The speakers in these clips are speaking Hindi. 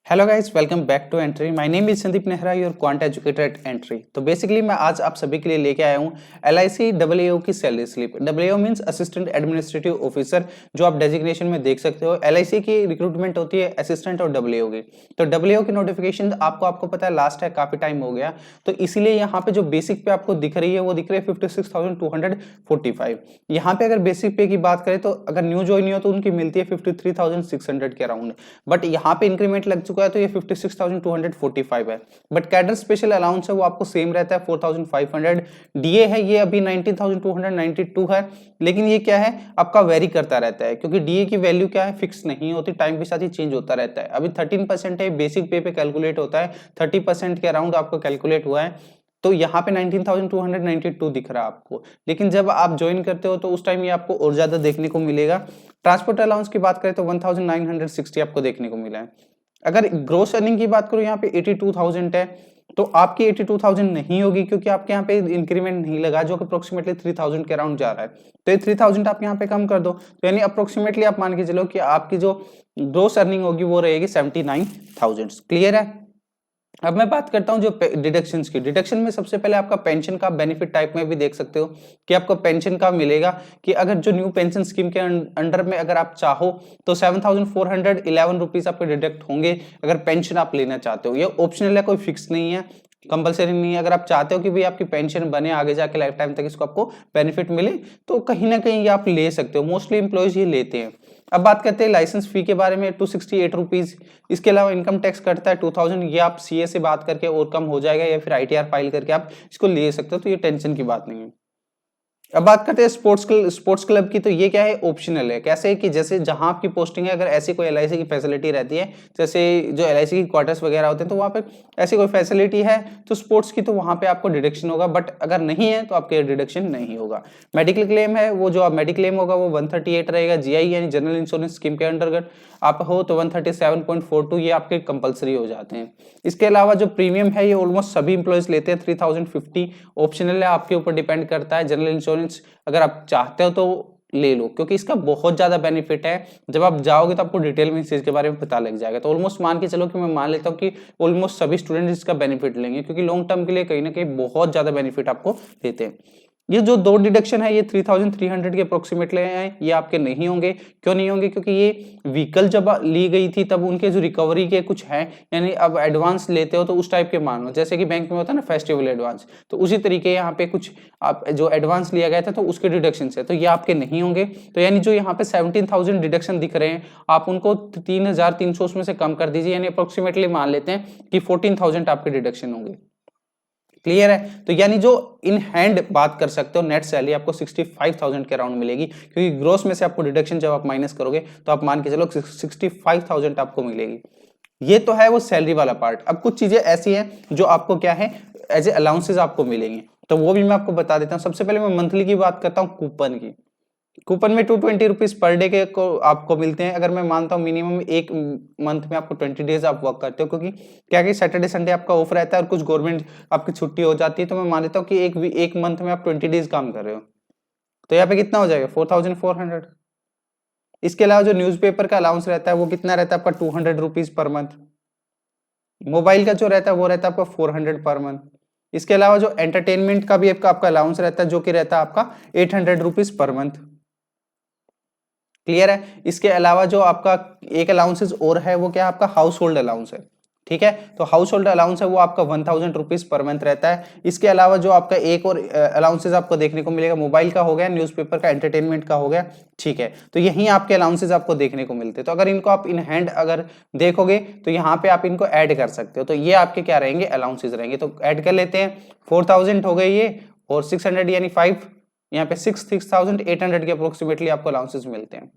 Hello guys, welcome back to Entri. My name is Sandeep Nehra, your quant educator at Entri. तो बेसिकली मैं आज आप सभी के लिए लेके आया हूँ LIC AAO की salary slip. AAO means assistant administrative officer, जो आप डेजिग्नेशन में देख सकते हो। LIC की रिक्रूटमेंट होती है असिस्टेंट और AAO की। तो AAO की नोटिफिकेशन आपको पता है लास्ट है, काफी टाइम हो गया, तो इसीलिए यहाँ पे जो बेसिक पे आपको दिख रही है वो दिख रही है 56,245। यहाँ पे अगर बेसिक पे की बात करें तो अगर न्यू ज्वाइन हो तो उनकी मिलती है 53,600 के अराउंड, बट यहाँ पे इंक्रीमेंट लग चुका है तो ये 56,245 है। बट कैडर स्पेशल अलाउंस है वो आपको सेम रहता है 4,500। डीए है ये अभी 19,292 है, लेकिन ये क्या है आपका वेरी करता रहता है, क्योंकि डीए की वैल्यू क्या है फिक्स नहीं होती, टाइम के साथ ही चेंज होता रहता है। अभी 13% है, बेसिक पे कैलकुलेट होता है, 30% के अराउंड आपको कैलकुलेट हुआ है, तो यहाँ पे 19,292 दिख रहा है आपको। लेकिन जब आप ज्वाइन करते हो तो उस टाइम ये आपको और ज्यादा देखने को मिलेगा। ट्रांसपोर्ट अलाउंस की बात करें तो 1960 आपको देखने को मिला है। अगर ग्रोस अर्निंग की बात करूं यहाँ पे 82,000 है, तो आपकी 82,000 नहीं होगी, क्योंकि आपके यहाँ पे इंक्रीमेंट नहीं लगा, जो कि अप्रोक्सीमेटली 3,000 के अराउंड जा रहा है। तो ये 3,000 आप यहाँ पे कम कर दो, तो यानी अप्रोक्सीमेटली आप मान के चलो कि आपकी जो ग्रोस अर्निंग होगी वो रहेगी 79,000। क्लियर है। अब मैं बात करता हूं जो डिडक्शंस की। डिडक्शन में सबसे पहले आपका पेंशन का बेनिफिट टाइप में भी देख सकते हो कि आपको पेंशन का मिलेगा, कि अगर जो न्यू पेंशन स्कीम के अंडर में अगर आप चाहो तो 7,411 रुपीज आपके डिडक्ट होंगे अगर पेंशन आप लेना चाहते हो। ये ऑप्शनल है, कोई फिक्स नहीं है, कंपलसरी नहीं है। अगर आप चाहते हो कि भाई आपकी पेंशन बने आगे जाके लाइफ टाइम तक इसको आपको बेनिफिट मिले, तो कहीं ना कहीं ये आप ले सकते हो। मोस्टली इंप्लॉयज ये लेते हैं। अब बात करते हैं लाइसेंस फी के बारे में, 268 रुपीज। इसके अलावा इनकम टैक्स कटता है 2,000, ये आप सीए से बात करके और कम हो जाएगा, या फिर ITR फाइल करके आप इसको ले सकते हो, तो ये टेंशन की बात नहीं है। अब बात करते हैं स्पोर्ट्स क्लब की। तो ये क्या है, ऑप्शनल है। कैसे कि जैसे जहां आपकी पोस्टिंग है, अगर ऐसी कोई LIC की फैसिलिटी रहती है, जैसे जो LIC की क्वार्टर्स वगैरह होते हैं, तो वहां पे ऐसी कोई फैसिलिटी है तो स्पोर्ट्स की, तो वहां पे आपको डिडक्शन होगा, बट अगर नहीं है तो आपके डिडक्शन नहीं होगा। मेडिकल क्लेम है, वो जो आप मेडिक्लेम होगा वो 138 रहेगा। GI यानी जनरल इंश्योरेंस स्कीम के अंतर्गत आप हो तो 137.42 ये आपके कंपलसरी हो जाते हैं। इसके अलावा जो प्रीमियम है ये ऑलमोस्ट सभी इंप्लॉयज लेते हैं, 3,050। ऑप्शनल है, आपके ऊपर डिपेंड करता है। जनरल इंश्योरेंस अगर आप चाहते हो तो ले लो, क्योंकि इसका बहुत ज्यादा बेनिफिट है। जब आप जाओगे तो आपको डिटेल में इस चीज के बारे में पता लग जाएगा। तो ऑलमोस्ट मान के चलो कि मैं मान लेता हूँ कि ऑलमोस्ट सभी स्टूडेंट इसका बेनिफिट लेंगे, क्योंकि लॉन्ग टर्म के लिए कहीं ना कहीं बहुत ज्यादा बेनिफिट आपको देते हैं। ये जो दो डिडक्शन है ये 3,300 के अप्रोक्सीमेटली हैं, ये आपके नहीं होंगे। क्यों नहीं होंगे? क्योंकि ये व्हीकल जब ली गई थी तब उनके जो रिकवरी के कुछ हैं, यानी अब एडवांस लेते हो तो उस टाइप के मानो, जैसे कि बैंक में होता है ना फेस्टिवल एडवांस, तो उसी तरीके यहाँ पे कुछ आप जो एडवांस लिया गया था तो उसके डिडक्शन है, तो ये आपके नहीं होंगे। तो यानी जो यहाँ पे 17,000 डिडक्शन दिख रहे हैं, आप उनको 3,300 उसमें से कम कर दीजिए, यानी अप्रोक्सीमेटली मान लेते हैं कि 14,000 आपके डिडक्शन होंगे। क्लियर है। तो यानी जो इन हैंड बात कर सकते हो नेट सैलरी आपको 65,000 के अराउंड मिलेगी, क्योंकि ग्रोस में से आपको डिडक्शन जब आप माइनस करोगे तो आप मान के चलो 65,000 आपको मिलेगी। ये तो है वो सैलरी वाला पार्ट। अब कुछ चीजें ऐसी हैं जो आपको क्या है एज ए अलाउंसेस आपको मिलेंगे, तो वो भी मैं आपको बता देता हूँ। सबसे पहले मैं मंथली की बात करता हूँ, कूपन की। कूपन में 220 रुपीज पर डे के को आपको मिलते हैं। अगर मैं मानता हूँ मिनिमम एक मंथ में आपको 20 डेज आप वर्क करते हो, क्योंकि क्या कि सैटरडे संडे आपका ऑफ रहता है और कुछ गवर्नमेंट आपकी छुट्टी हो जाती है, तो मैं मान लेता हूँ कि एक मंथ में आप 20 डेज काम कर रहे हो, तो यहाँ पे कितना हो जाएगा 4,400। इसके अलावा जो न्यूज़पेपर का अलाउंस रहता है वो कितना रहता है आपका 200 रुपीज पर मंथ। मोबाइल का जो रहता है वो रहता है आपका 400 पर मंथ। इसके अलावा जो एंटरटेनमेंट का भी आपका अलाउंस रहता है, जो कि रहता है आपका 800 रुपीज पर मंथ। क्लियर है। इसके अलावा जो आपका एक अलाउंसेस और है वो क्या है, आपका हाउस होल्ड अलाउंस है। ठीक है, तो हाउस होल्ड अलाउंस है वो आपका 1,000 रुपीज पर मंथ रहता है। इसके अलावा जो आपका एक और अलाउंसेस आपको देखने को मिलेगा, मोबाइल का हो गया, न्यूज़पेपर का, एंटरटेनमेंट का हो गया। ठीक है, तो यही आपके अलाउंसेस आपको देखने को मिलते हैं। तो अगर इनको आप इन हैंड अगर देखोगे तो यहाँ पे आप इनको ऐड कर सकते हो, तो ये आपके क्या रहेंगे, अलाउंसेस रहेंगे। तो ऐड कर लेते हैं, 4,000 हो गए ये, और 600 यानी 5, यहाँ पे 6,800 के अप्रोक्सीमेटली आपको अलाउंसेस मिलते हैं।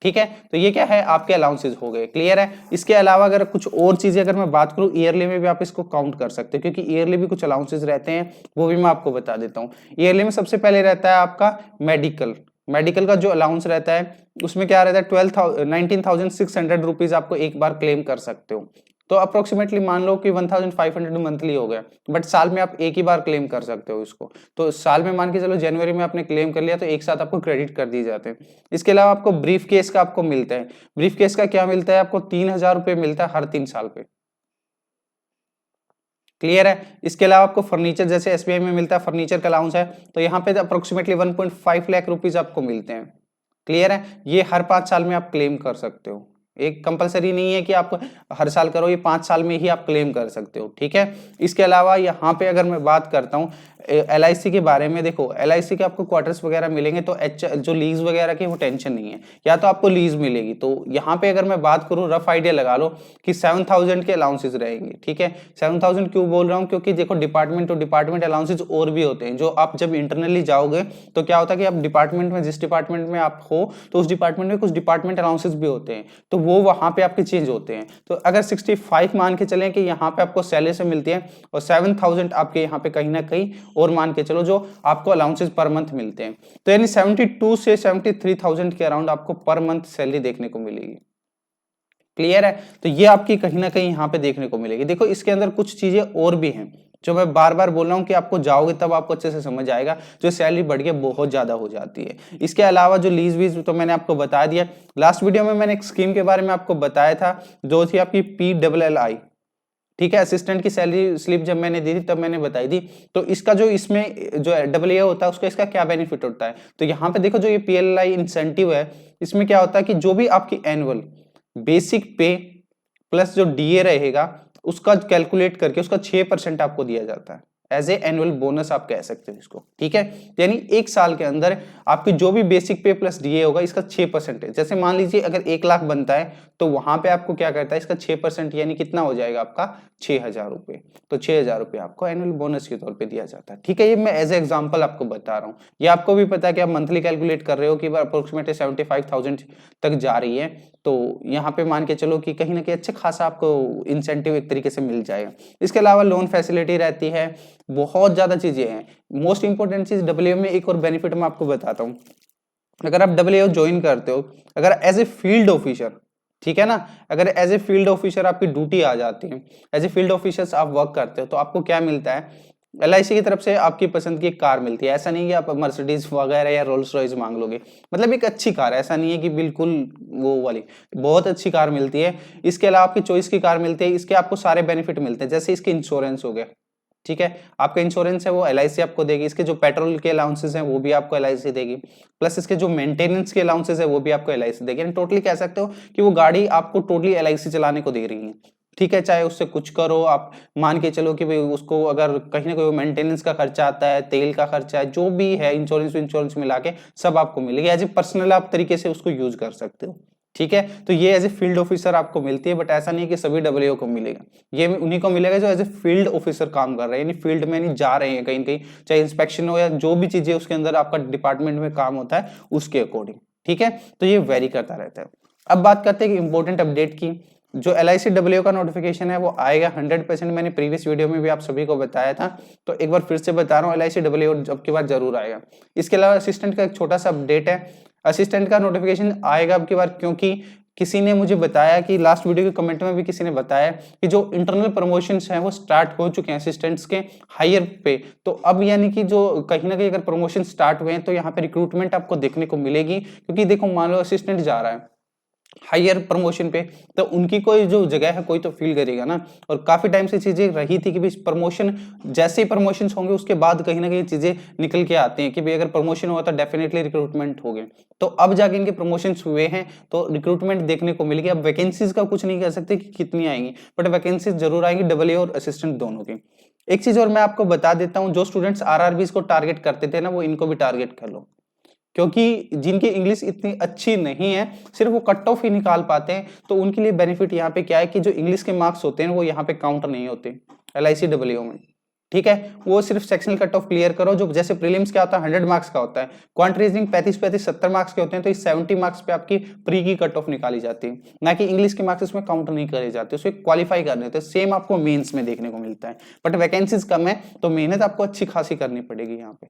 ठीक है, तो ये क्या है, आपके अलाउंसेस हो गए। क्लियर है। इसके अलावा अगर कुछ और चीजें अगर मैं बात करूं, ईयरली में भी आप इसको काउंट कर सकते हो, क्योंकि ईयरली भी कुछ अलाउंसेस रहते हैं, वो भी मैं आपको बता देता हूं। ईयरली में सबसे पहले रहता है आपका मेडिकल का जो अलाउंस रहता है उसमें क्या रहता है, 19,600 रुपीज आपको एक बार क्लेम कर सकते हो। तो अप्रोक्सीमेटली मान लो कि 1500 मंथली हो गया, बट साल में आप एक ही बार क्लेम कर सकते हो इसको। तो साल में मान के चलो जनवरी में आपने क्लेम कर लिया तो एक साथ आपको क्रेडिट कर दिए जाते हैं। इसके अलावा आपको ब्रीफ केस का आपको मिलता है। ब्रीफ केस का क्या मिलता है आपको, 3000 रुपये मिलता है हर 3 साल पे। क्लियर है। इसके अलावा आपको फर्नीचर, जैसे एसबीआई में मिलता है फर्नीचर का अलाउंस है, तो यहाँ पे अप्रोक्सीमेटली 1.5 लाख रुपीज आपको मिलते हैं। क्लियर है। ये हर 5 साल में आप क्लेम कर सकते हो, एक कंपलसरी नहीं है कि आप हर साल करो, ये 5 साल में ही आप क्लेम कर सकते हो। ठीक है। इसके अलावा यहाँ पे अगर मैं बात करता हूँ LIC के बारे में, देखो LIC के आपको क्वार्टर्स वगैरह मिलेंगे, तो जो लीज वगैरह की वो टेंशन नहीं है, या तो आपको लीज मिलेगी। तो यहाँ पे अगर मैं बात करूँ, रफ आइडिया लगा लो कि 7000 के अलाउंसेस रहेंगे। ठीक है। 7000 क्यों बोल रहा हूँ, क्योंकि देखो डिपार्टमेंट टू डिपार्टमेंट अलाउंसेस और भी होते हैं, जो आप जब इंटरनली जाओगे तो क्या होता है कि आप डिपार्टमेंट में, जिस डिपार्टमेंट में आप हो, तो उस डिपार्टमेंट में कुछ डिपार्टमेंट अलाउंसेस भी होते हैं, तो वो वहां पे आपके चेंज होते हैं। तो अगर 65 मान के चलें कि यहाँ पे आपको सैलरी से मिलती है, और 7000 आपके यहाँ पे कहीं ना कहीं और मान के चलो जो आपको अलाउंसेस पर मंथ मिलते हैं, तो यानी 72 से 73,000 के अराउंड आपको पर मंथ सैलरी देखने को मिलेगी। क्लियर है। तो ये आपकी कहीं ना कहीं यहाँ पे देखने को मिलेगी। देखो इसके अंदर कुछ चीजें और भी हैं जो मैं बार बार बोल रहा हूँ कि आपको जाओगे तब आपको अच्छे से समझ आएगा, जो सैलरी बढ़ के बहुत ज्यादा हो जाती है। इसके अलावा जो लीज वीज तो मैंने आपको बता दिया। लास्ट वीडियो में मैंने एक स्कीम के बारे में आपको बताया था, जो थी आपकी PLLI। ठीक है। असिस्टेंट की सैलरी स्लिप जब मैंने दी थी तब मैंने बताई थी। तो इसका जो इसमें जो AA होता है उसका इसका क्या बेनिफिट होता है, तो यहाँ पे देखो जो ये PLLI इंसेंटिव है, इसमें क्या होता है कि जो भी आपकी एनुअल बेसिक पे प्लस जो DA रहेगा उसका कैलकुलेट करके उसका 6% आपको दिया जाता है, एज ए एनुअल बोनस आप कह सकते हो इसको। ठीक है। यानी एक साल के अंदर आपकी जो भी बेसिक पे प्लस DA होगा इसका 6% है। जैसे मान लीजिए अगर 1 लाख बनता है तो वहां पे आपको क्या करता है, इसका 6% यानी कितना हो जाएगा आपका 6000 रुपए। तो 6000 रुपए आपको एनुअल बोनस के तौर पे दिया जाता है। ठीक है। ये मैं एज ए एग्जाम्पल आपको बता रहा हूँ। ये आपको भी पता है कि आप मंथली कैलकुलेट कर रहे हो कि अप्रोक्सीमेटली 75,000 तक जा रही है, तो यहाँ पे मान के चलो कि कहीं ना कहीं अच्छे खासा आपको इंसेंटिव एक तरीके से मिल जाएगा। इसके अलावा लोन फैसिलिटी रहती है, बहुत ज्यादा चीजें हैं। मोस्ट इंपोर्टेंट चीज WO में एक और बेनिफिट मैं आपको बताता हूँ। अगर आप WO ज्वाइन करते हो, अगर एज ए फील्ड ऑफिसर, ठीक है ना, अगर एज ए फील्ड ऑफिसर आपकी ड्यूटी आ जाती है, एज ए फील्ड ऑफिसर आप वर्क करते हो, तो आपको क्या मिलता है, LIC की तरफ से आपकी पसंद की एक कार मिलती है। ऐसा नहीं कि आप मर्सिडीज वगैरह या रोल्स रॉयस मांग लोगे, मतलब एक अच्छी कार है, ऐसा नहीं है कि बिल्कुल वो वाली, बहुत अच्छी कार मिलती है। इसके अलावा आपकी चॉइस की कार मिलती है, इसके आपको सारे बेनिफिट मिलते हैं, जैसे इसके इंश्योरेंस हो गया। ठीक है। आपका इंश्योरेंस है वो LIC आपको देगी, इसके जो पेट्रोल के अलाउंसेस हैं वो भी आपको LIC देगी, प्लस इसके जो मेंटेनेंस के अलाउंसेस है वो भी आपको LIC देगी। टोटली कह सकते हो कि वो गाड़ी आपको टोटली LIC चलाने को दे रही है। ठीक है। चाहे उससे कुछ करो, आप मान के चलो कि भाई उसको अगर कहीं ना कहीं मेंटेनेंस का खर्चा आता है, तेल का खर्चा है, जो भी है इंश्योरेंस मिला के सब आपको मिलेगी। एज ए पर्सनल आप तरीके से उसको यूज कर सकते हो। ठीक है। तो ये एज ए फील्ड ऑफिसर आपको मिलती है, बट ऐसा नहीं है कि सभी WO को मिलेगा, ये उन्हीं को मिलेगा जो एज ए फील्ड ऑफिसर काम कर रहे हैं, यानी फील्ड में नहीं जा रहे हैं कहीं कहीं, चाहे इंस्पेक्शन हो या जो भी चीजें उसके अंदर आपका डिपार्टमेंट में काम होता है उसके अकॉर्डिंग। ठीक है। तो ये वेरी करता रहता है। अब बात करते हैं इंपॉर्टेंट अपडेट की। जो LIC WO का नोटिफिकेशन है वो आएगा 100%, मैंने प्रीवियस वीडियो में भी आप सभी को बताया था, तो एक बार फिर से बता रहा हूँ, LIC WO अब की बार जरूर आएगा। इसके अलावा असिस्टेंट का एक छोटा सा अपडेट है, असिस्टेंट का नोटिफिकेशन आएगा अब की बार, क्योंकि किसी ने मुझे बताया कि लास्ट वीडियो के कमेंट में भी किसी ने बताया कि जो इंटरनल प्रमोशंस हैं वो स्टार्ट हो चुके हैं असिस्टेंट्स के हायर पे। तो अब यानी कि जो कहीं ना कहीं अगर प्रमोशन स्टार्ट हुए हैं तो यहाँ पे रिक्रूटमेंट आपको देखने को मिलेगी, क्योंकि देखो मान लो असिस्टेंट जा रहा है हायर प्रमोशन पे, तो उनकी कोई जो जगह है कोई तो फील करेगा ना। और काफी टाइम से चीजें रही थी कि भाई प्रमोशन, जैसे ही प्रमोशन होंगे उसके बाद कहीं ना कहीं चीजें निकल के आती हैं कि भाई अगर प्रमोशन हुआ तो डेफिनेटली रिक्रूटमेंट हो गए। तो अब जाके इनके प्रमोशन हुए हैं तो रिक्रूटमेंट देखने को मिलेगी। अब वैकेंसीज का कुछ नहीं कह सकते कि कितनी आएंगी, बट वैकेंसीज जरूर आएंगी WO और असिस्टेंट दोनों की। एक चीज और मैं आपको बता देता हूँ, जो स्टूडेंट्स RRBs को टारगेट करते थे ना, वो इनको भी टारगेट कर लो, क्योंकि जिनकी इंग्लिश इतनी अच्छी नहीं है, सिर्फ वो कट ऑफ ही निकाल पाते हैं, तो उनके लिए बेनिफिट यहाँ पे क्या है कि जो इंग्लिश के मार्क्स होते हैं वो यहाँ पे काउंट नहीं होते LIC WO में। ठीक है। वो सिर्फ सेक्शनल कट ऑफ क्लियर करो, जो जैसे प्रीलिम्स क्या होता है 100 मार्क्स का होता है, क्वांट रीजनिंग 35 70 मार्क्स के होते हैं, तो इस 70 मार्क्स पे आपकी प्री की कट ऑफ निकाली जाती है, ना कि इंग्लिश के मार्क्स इसमें काउंट नहीं करे जाते, उसको क्वालिफाई करने होते हैं। सेम आपको मेंस में देखने को मिलता है, बट वैकेंसीज कम है तो मेहनत आपको अच्छी खासी करनी पड़ेगी यहाँ पे।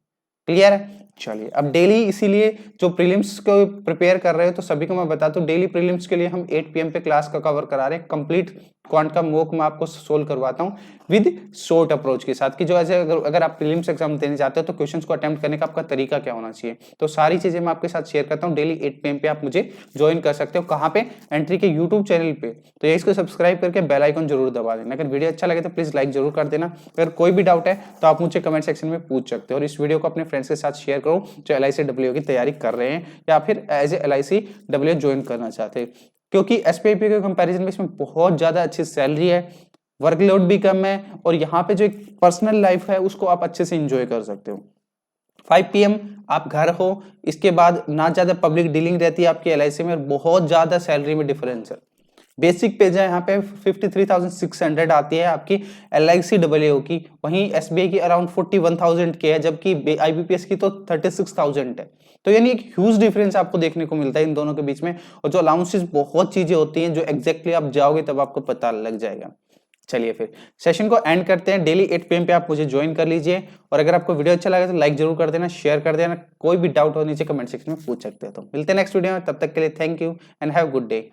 क्लियर है। चलिए अब डेली, इसीलिए जो प्रीलिम्स को प्रिपेयर कर रहे हो तो सभी को मैं बता दूं, डेली प्रीलिम्स के लिए हम 8 PM पे क्लास का कवर करा रहे हैं, कंप्लीट क्वांट का मॉक मैं आपको सोल्व करवाता हूँ विद शॉर्ट अप्रोच के साथ, कि जो ऐसे अगर आप प्रीलिम्स एग्जाम देने जाते हो तो क्वेश्चंस को अटेम्प्ट करने का आपका तरीका क्या होना चाहिए। तो सारी चीजें मैं आपके साथ शेयर करता हूँ। डेली 8 PM पे आप मुझे ज्वाइन कर सकते हो। कहाँ पे? एंट्री के यूट्यूब चैनल पे। तो ये इसको सब्सक्राइब करके बेल आइकन जरूर दबा देना। अगर वीडियो अच्छा लगे तो प्लीज लाइक जरूर कर देना। अगर कोई भी डाउट है तो आप मुझे कमेंट सेक्शन में पूछ सकते हो, और इस वीडियो को अपने फ्रेंड्स के साथ शेयर करो जो LIC WO की तैयारी कर रहे हैं या फिर as a LIC WO join करना चाहते हैं, क्योंकि SPIP के कंपैरिजन में इसमें बहुत ज्यादा अच्छी सैलरी है, वर्कलोड भी कम है, और यहाँ पे जो एक पर्सनल लाइफ है उसको आप अच्छे से एंजॉय कर सकते हो। 5 PM आप घर हो, इसके बाद ना ज्यादा पब्लिक डीलिंग रहती है आपकी LIC में, और बहुत ज्यादा सैलरी में डिफरेंस है। बेसिक पे जाए यहाँ पे 53,600 आती है आपकी LIC WO की, वहीं SBI की अराउंड 41,000 के है, जबकि IBPS की तो 36,000 है। तो यानी एक ह्यूज डिफरेंस आपको देखने को मिलता है इन दोनों के बीच में, और जो अलाउंसेस बहुत चीजें होती हैं जो एग्जैक्टली आप जाओगे तब आपको पता लग जाएगा। चलिए फिर सेशन को एंड करते हैं। डेली 8 PM पे आप मुझे ज्वाइन कर लीजिए, और अगर आपको वीडियो अच्छा लगे तो लाइक जरूर कर देना, शेयर कर देना। कोई भी डाउट हो नीचे कमेंट सेक्शन में पूछ सकते हो। तो मिलते हैं नेक्स्ट वीडियो में, तब तक के लिए thank you and have good day.